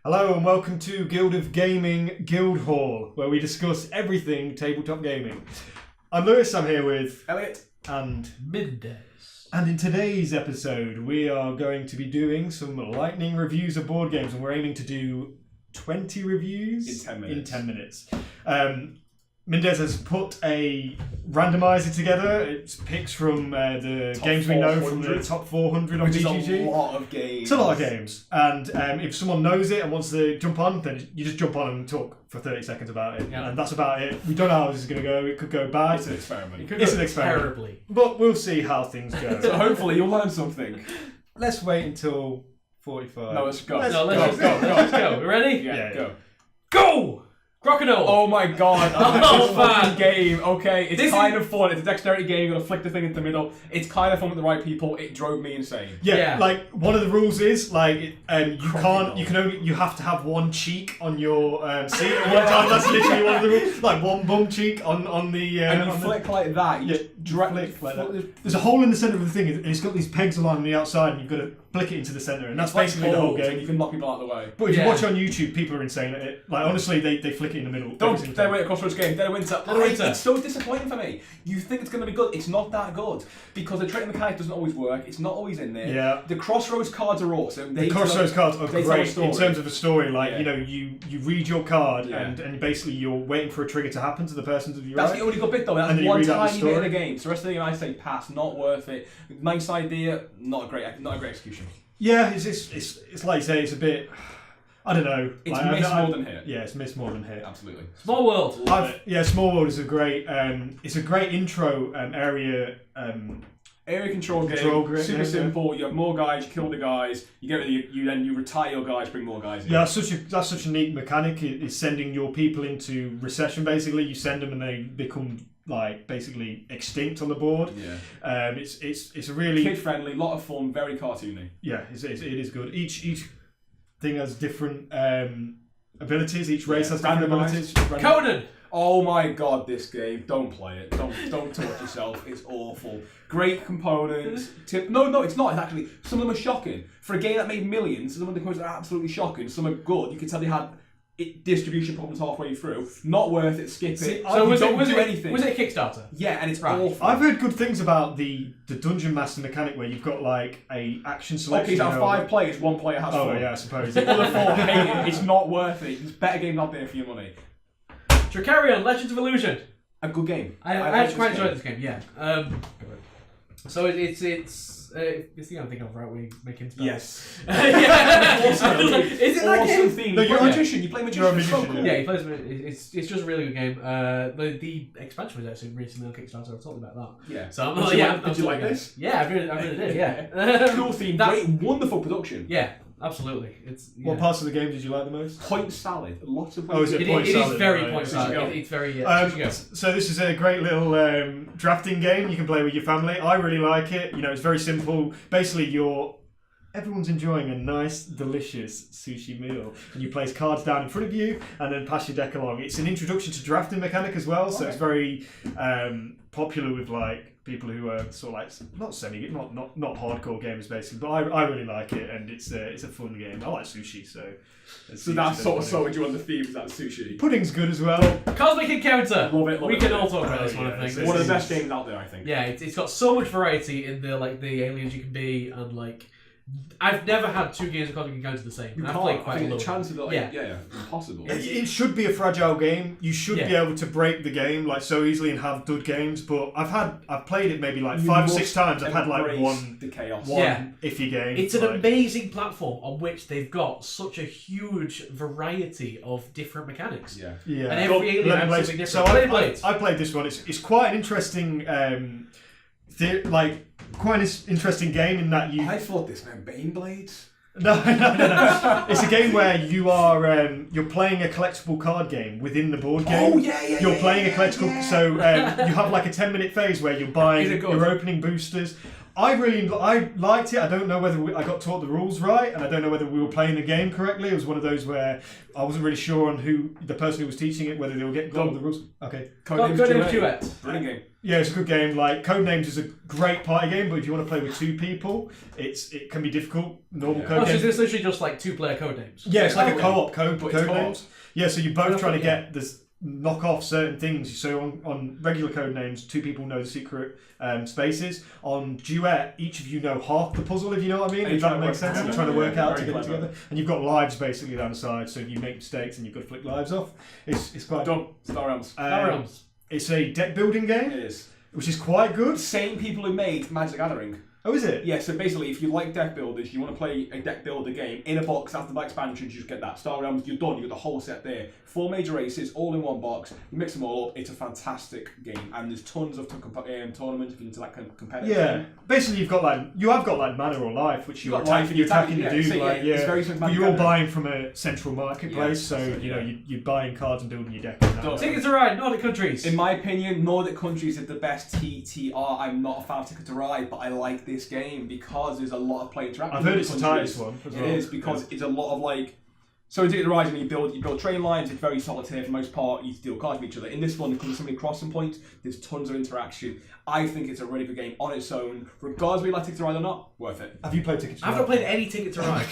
Hello and welcome to Guild of Gaming Guildhall, where we discuss everything tabletop gaming. I'm Lewis, I'm here with Elliot and Middays. And in today's episode, we are going to be doing some lightning reviews of board games, and we're aiming to do 20 reviews in 10 minutes. Mendez has put a randomizer together. It's picks from the Top games we know 400. from the top 400 on Which BGG. is a lot of games. It's a lot of games, and if someone knows it and wants to jump on, then you just jump on and talk for 30 seconds about it, and that's about it. We don't know how this is going to go. It could go bad. It's an experiment. It's an experiment. Terribly. But we'll see how things go. So hopefully you'll learn something. Let's wait until 45. No, let's go. Let's Let's go. We ready? Yeah, go. Go! Crocodile! Oh my god, this fucking game. Okay, it's This kind of fun. It's a dexterity game. You're gonna flick the thing into the middle. It's kind of fun with the right people. It drove me insane. Yeah, like one of the rules is like you have to have one cheek on your seat at one time. That's literally one of the rules. Like one bum cheek on the and you flick like that. You just flick like that. There's a hole in the centre of the thing, and it's got these pegs along the outside, and you've got to flick it into the centre, and that's basically the whole game. You can knock people out of the way. But if you watch on YouTube, people are insane at it. Like honestly, they flick it in the middle. Don't Dead Winter Crossroads game. Dead Winter. It's so disappointing for me. You think it's going to be good. It's not that good. Because the trading mechanic doesn't always work. It's not always in there. Yeah. The Crossroads cards are awesome. The Crossroads cards are great in terms of a story. Like, Yeah. you read your card and basically you're waiting for a trigger to happen to the person to your right. That's the only good bit though. That's And one you read out the tiny bit of story. the game. So the rest of the game I say pass. Not worth it. Nice idea. Not a great execution. Yeah, it's like you say, it's a bit. I don't know. It's like, missed more than hit. Yeah, it's missed more than hit. Absolutely. Small World. Small World is a great. It's a great intro area. Area control game. Super simple. You have more guys. You kill the guys. You get rid of you retire your guys. Bring more guys in. Yeah, that's such a neat mechanic. It's sending your people into recession. Basically, you send them and they become like basically extinct on the board. Yeah. It's a really kid friendly, lot of fun, very cartoony. Yeah, it is good. Each thing has different abilities. Each race has different abilities. Conan! Oh my god, this game! Don't play it. Don't torture yourself. It's awful. Great components. No, it's not. It's actually some of them are shocking for a game that made millions. Some of the components are absolutely shocking. Some are good. You can tell they had distribution problems halfway through. Not worth it. Skip it. So was it anything? Was it a Kickstarter? Yeah, and it's awful. I've heard good things about the Dungeon Master mechanic where you've got like a action selection. Okay, so 5 players, 1 player has 4. Oh yeah, I suppose. The other 4 hate it. It's not worth it. There's better games out there for your money. Dracarion, Legends of Illusion. A good game. I actually quite enjoyed this game. Yeah. So it's the I'm thinking of, right? We make him spells. Yes. Is it that game? Theme. No, you're a yeah. magician. You play magician. You're a It's so magician, cool. Yeah, he plays. It's just a really good game. The expansion was actually recently on Kickstarter. I've talked about that. Yeah. So I'm Did you like this? Yeah, I really did. Yeah. Cool theme. Great, wonderful production. Yeah, absolutely. What parts of the game did you like the most? Point salad. Lots of. Oh, is it? It Point is salad, very right. point There you salad. go. It's very. So this is a great little drafting game you can play with your family. I really like it. It's very simple. Basically, everyone's enjoying a nice, delicious sushi meal, and you place cards down in front of you, and then pass your deck along. It's an introduction to drafting mechanic as well, so it's very popular with like people who are sort of like not hardcore gamers basically. But I really like it, and it's a fun game. I like sushi, so. So that's sort of sold you on the theme. Is that sushi? Pudding's good as well. Cosmic Encounter. Love it. We can all talk about this one, I think. One of the best games out there, I think. Yeah, it's got so much variety in the aliens you can be, and like I've never had 2 games of Cosmic Encounter the same. You I've can't. played I quite think a the lot. chance of it, impossible. It should be a fragile game. You should be able to break the game like so easily and have good games. But I've played it maybe like 5 or 6 times. I've had like one chaos. iffy game. It's an amazing platform on which they've got such a huge variety of different mechanics. Yeah. Yeah. And every alien has something different. So I played this one. It's quite an interesting quite an interesting game in that you. I thought this meant Bane Blades. No. It's a game where you are you're playing a collectible card game within the board game. Oh yeah. You're playing a collectible, so you have like a 10-minute phase where you're buying, you're opening boosters. I liked it. I don't know whether I got taught the rules right, and I don't know whether we were playing the game correctly. It was one of those where I wasn't really sure on who the person who was teaching it, whether they were getting got with the rules. Okay. Codename Duet. Brilliant game. Yeah, it's a good game. Like Codenames is a great party game, but if you want to play with 2 people, it can be difficult. Normal Yeah. code Oh, so games. it's literally just like 2-player code names. Yeah, it's like a Okay. co-op code But it's co-op. names. Yeah, so you're both trying to Yeah. get this knock off certain things. So on regular code names, 2 people know the secret spaces. On Duet, each of you know half the puzzle, if you know what I mean. And If you're that trying to makes work sense. And you're together. trying to work Yeah, out very to get it clever. together. And you've got lives basically down the side, so if you make mistakes and you've got to flick lives off. It's quite Done. Star Realms. Star Realms. It's a deck building game, It is. which is quite good. Same people who made Magic the Gathering. Oh, is it? Yeah, so basically, if you like deck builders, you want to play a deck builder game in a box after the expansions, you just get that. Star Realms, you're done. You got the whole set there. 4 major races, all in one box. You mix them all up. It's a fantastic game, and there's tons of tournaments if you're into that kind of competitive. Yeah, game. basically you have got like mana or life, which you're You've got life, attacking. You're attacking the dude, so, like it's yeah. very similar to But Magic you're all the Gathering. buying from a central marketplace, Yeah, so so, you know yeah. you're buying cards and building your deck. And that. Done. Ticket to Ride, Nordic countries. In my opinion, Nordic countries are the best TTR. I'm not a fan of Ticket to Ride, but I like this game because there's a lot of play interaction. I've heard in it's the countries. tightest one. As It well. is because it's a lot of like. So in Ticket to Ride, when you build train lines, it's very solitaire for the most part. You deal cards with each other. In this one, because there's so many crossing points, there's tons of interaction. I think it's a really good game on its own, regardless whether you like Ticket to Ride or not. Worth it. Have you played Ticket to I've Ride? not played any Ticket to Ride.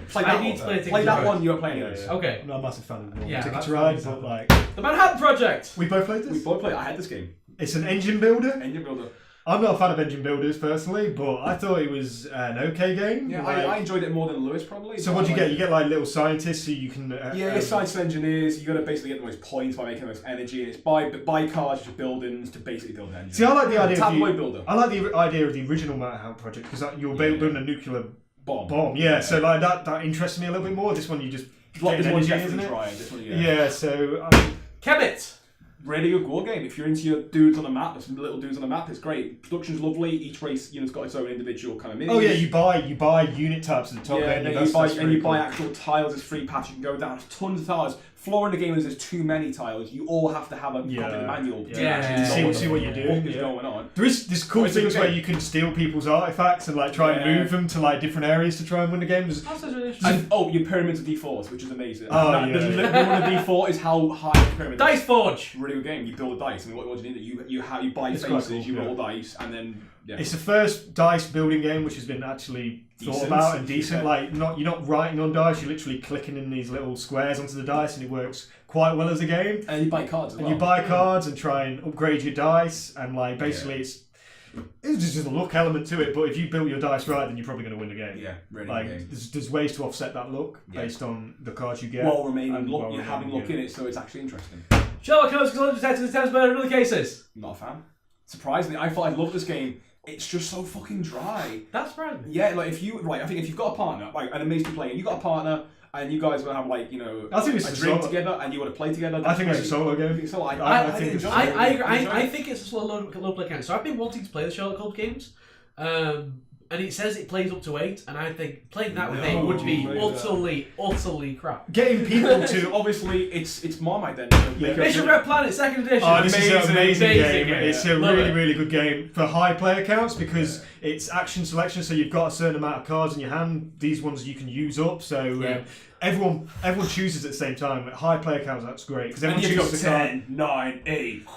Play I that need one. to play Ticket Play to that Ride. one. You're playing Yeah, this. yeah. Okay. I'm not a massive fan of Yeah, Ticket that's to Ride, fine. but like The Manhattan Project. we both played We this. both played. I had this game. It's an engine builder. Engine Builder. I'm not a fan of engine builders personally, but I thought it was an okay game. Yeah, Like- I enjoyed it more than Lewis probably. So but what do you like- get? You get like little scientists who you can. Yeah, you're science engineers. You got to basically get the most points by making the most energy. And it's buy cars to buildings to basically build engines. See, I like the idea. Of Tabloid the, builder. I like the idea of the original Manhattan Project because you're Yeah. building a nuclear Bomb. bomb. Yeah, so like that interests me a little bit more. This one you just Like this get one, energy, definitely isn't it? try it. This one, Yeah. So Kemet. really good war game. If you're into your dudes on the map, there's some little dudes on the map. It's great. Production's lovely. Each race unit's got its own individual kind of minis. oh yeah, you buy unit types at the top Yeah, end. and That's you really buy cool. actual tiles as free patch. You can go down tons of tiles. Flaw in the game is there's too many tiles. You all have to have a copy of the manual. to Yeah. actually know See what you're doing, What is yeah. going on? There is this cool Oh, it's a things good where game. you can steal people's artifacts and like try and Yeah. move them to like different areas to try and win the game. There's- That's such an interesting. And your pyramids of D4s, which is amazing. Oh, That- yeah. The little one of D4 is how high the pyramid is. Dice Forge. Really good game. You build a dice, and what do you need? You buy It's quite faces, cool, you yeah. roll dice, and then yeah. It's the first dice building game which has been actually thought Decent. about and decent. Yeah. Like you're not writing on dice. You're literally clicking in these little squares onto the dice, and it works quite well as a game. And you buy cards as And well. you buy cards and try and upgrade your dice, and like basically it's just a luck element to it. But if you build your dice right, then you're probably going to win the game. Yeah, really Like good game. there's ways to offset that luck Yeah. based on the cards you get. While remaining and luck, while you're having luck remaining, in it, so it's actually interesting. Sherlock Holmes, Detectives, Detectives, Murder, and Other Cases. Not a fan. Surprisingly, I thought I'd love this game. It's just so fucking dry. That's surprising. Yeah, like I think if you've got a partner, like an amazing player, you got a partner, and you guys want to have like I think it's a a drink solo- together, and you want to play together. I that's think it's a great. solo game. I think so. I think it's- enjoy I it. agree. Enjoy I it. think it's a low play count. So I've been wanting to play the Sherlock Holmes games, and it says it plays up to 8, and I think playing that with No, 8 would be play utterly crap. Getting people So to obviously it's Marmite then. Yeah. Mission Red Planet, second edition. Oh, this is an amazing game. game. It's a Love really, it. really good game for high player counts because it's action selection. So you've got a certain amount of cards in your hand. These ones you can use up. So Yeah. everyone chooses at the same time. At high player counts, that's great because And everyone you go chooses a card. 10, 9, 8.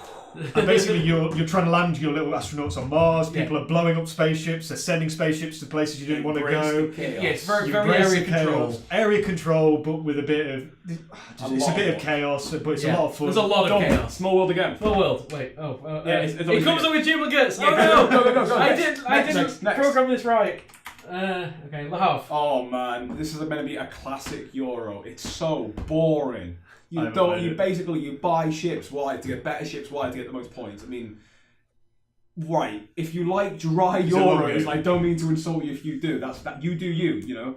And basically, you're trying to land your little astronauts on Mars. Yeah. People are blowing up spaceships. They're sending spaceships to places you didn't want to go. Yeah, it's very You very embrace area the chaos. control. Area control, but with a bit of it's a lot bit of of chaos, but it's a Yeah. lot of fun. There's a lot of Done. chaos. Small world again. Full world. Wait. Oh. Yeah, it's it always comes me. up with duplicates. Yeah, Oh no! go. I Next, didn't next. program this right. Okay. Lahav. Oh man, this is going to be a classic Euro. It's so boring. I You haven't don't. played You it. basically you buy ships. Why to get better ships? Why to get the most points? I mean, right. If you like dry It's a long Euros, game. I don't mean to insult you if you do. That's that. You do you. You know.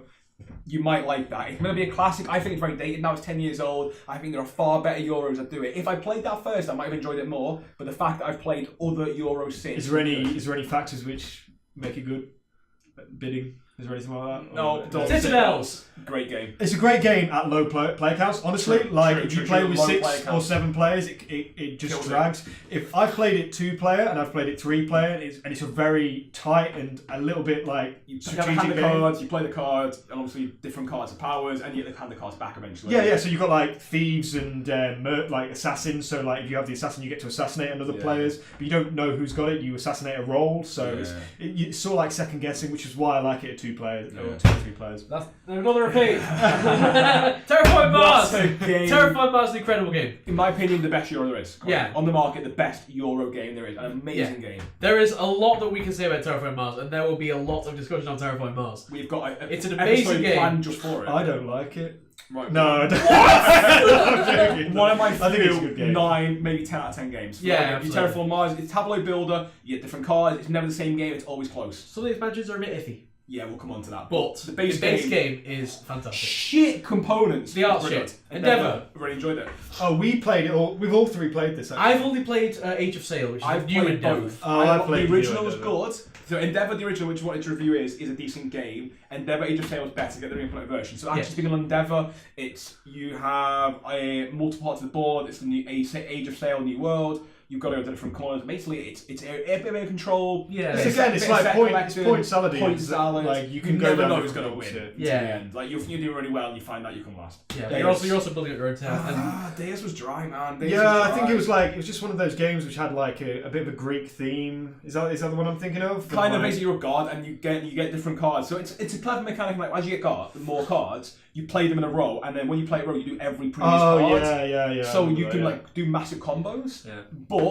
You might like that. It's going to be a classic. I think it's very dated now. It's 10 years old. I think there are far better Euros that do it. If I played that first, I might have enjoyed it more. But the fact that I've played other Euros since. Is there any factors which make it good? Bidding. Is there anything like that? No, don't. Citadels. Great game. It's a great game at low player counts. Honestly, True, like true, if you true, play true. with Low 6 player or counts. 7 players, it just Kills it. drags. If I've played it 2 player and I've played it 3 player, and it's a very tight and a little bit like You have a strategic hand the game. cards, you play the cards, and obviously different cards are powers, and you hand the cards back eventually. Yeah. So you've got like thieves and like assassins. So like if you have the assassin, you get to assassinate another players, but you don't know who's got it. You assassinate a role, so it's sort of like second guessing, which is why I like it at 2 players or 2 or 3 players. That's another repeat. Terraforming Mars. Terraforming Mars is an incredible game. In my opinion, the best Euro there is. Yeah. On the market, the best Euro game there is. An amazing game. There is a lot that we can say about Terraforming Mars, and there will be a lot of discussion on Terraforming Mars. We've got It's an amazing episode game. planned just for it. I don't like it. Right. No, I don't. I'm joking. One of my I think it's a good game. 9, maybe 10 out of 10 games. Yeah, Like, you absolutely. Terraform Mars, it's tableau builder, you get different cards, it's never the same game, it's always close. Some of the expansions are a bit iffy, Yeah, we'll come on to that. but the base, game is fantastic. shit components. The art's Brilliant. shit. Endeavour. Really enjoyed it. Oh, we played it all. We've all 3 played this. Actually. I've only played Age of Sail, which is I've new played Endeavour. both. Oh, I played the New original was Endeavour. good. So Endeavour, the original, which I wanted to review, is a decent game. Endeavour Age of Sail was better, get the reimplemented version. So actually speaking on Endeavour, it's you have multiple parts of the board. It's the new Age of Sail, New World. You've got to go to different corners. Basically, it's area control. Yeah. It's like point salad. Point salad. Like you You can never go down know who's different going to win. routes, Yeah. To the end. Like you do really well, and you find out you can last. Yeah, Deus. you're also building up your own town. Deus was dry, man. Deus Yeah, was I think dry. it was just one of those games which had like a bit of a Greek theme. Is that the one I'm thinking of? Kind of Like- basically you're a god and you get different cards. So it's a clever mechanic. Like as you get more cards, you play them in a row, and then when you play a row, you do every previous Oh card. yeah. So you can yeah. like do massive combos. Yeah. But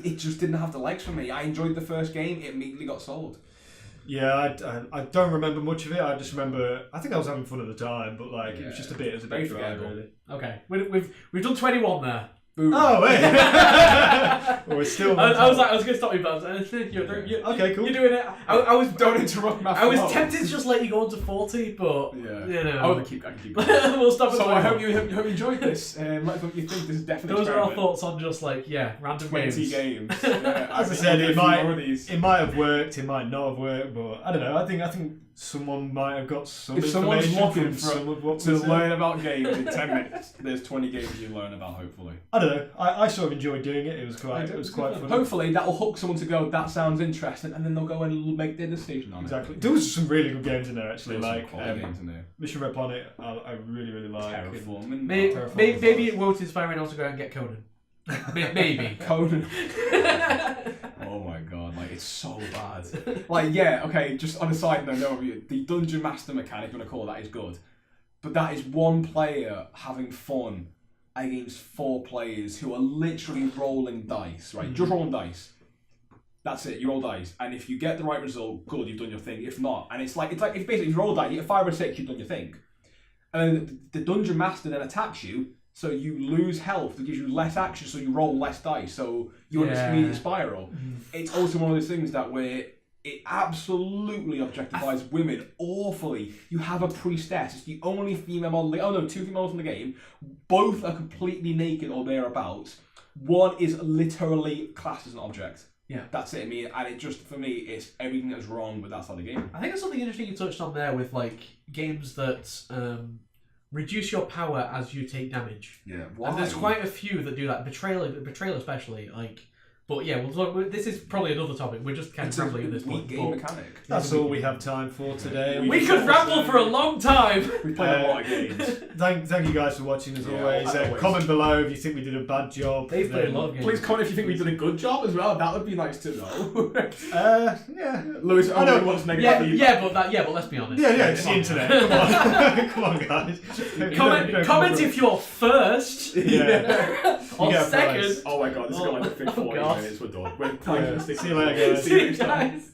it just didn't have the legs for me. I enjoyed the first game. It immediately got sold. Yeah, I don't remember much of it. I just remember I think I was having fun at the time, but like it was Yeah. just a bit. It was a Very bit dry, forgettable. really. Okay, we've done 21 there. Boom. Oh wait. Well, we're still. I was going to stop you, but Okay, cool. You're doing it. I was Don't interrupt my I was flow. tempted to just let you go on to 40, but Yeah. you know. I can keep going. We'll stop at So I 21. hope you enjoyed this. Let us know what you think. This is definitely Those are our experiment. thoughts on just random 20 games. Yeah, As I said, it might it have worked, it might not have worked, but I don't know. I think someone might have got some If someone's information looking from for some of what to we said. learn about games in 10 minutes, there's 20 games you learn about. Hopefully, I don't know. I sort of enjoyed doing it. It was quite fun. Hopefully that will hook someone to go. That sounds interesting, and then they'll go and make their decision on Exactly. There was some really good games in there actually. it. Like games in there. Mission Red Planet, I really like. Terraforming. Maybe it won't inspire anyone else to go out and get Conan. Maybe. Conan. Oh my god, like it's so bad. Like yeah, okay. Just on a side note, no, the Dungeon Master mechanic, if you want to call it that, is good, but that is one player having fun against 4 players who are literally rolling dice, right? Just rolling dice. That's it. You roll dice, and if you get the right result, good, you've done your thing. If not, and it's like if basically if you roll dice, you get 5 or 6, you've done your thing. And then the Dungeon Master then attacks you, so you lose health. That gives you less action, so you roll less dice. So you're in this immediate spiral. It's also one of those things that where it absolutely objectifies women awfully. You have a priestess. It's the only female model. Oh no, 2 females in the game. Both are completely naked or thereabouts. One is literally classed as an object. Yeah. That's it. I mean, and it just, for me, it's everything that's wrong with that side of the game. I think there's something interesting you touched on there with games that reduce your power as you take damage. Yeah. And there's quite a few that do that. Betrayal especially. But yeah, this is probably another topic. We're just kind of rambling at this weak point. game but mechanic. That's all we have time for today. we could ramble for a long time. We played a lot of games. Thank you guys for watching as Yeah, always. always. Comment below if you think we did a bad job. They've played a lot of games. Please comment if you think we did a good job as well. That would be nice to know. Yeah. Lewis I know. only wants negative feedback. but let's be honest. Yeah, it's the internet. Come on. Come on, guys. Comment if you're first Yeah. or You get a second. prize. Oh my god, this is going like a big 40 God. minutes. We're done. We're Yeah. See you later, guys. See you guys.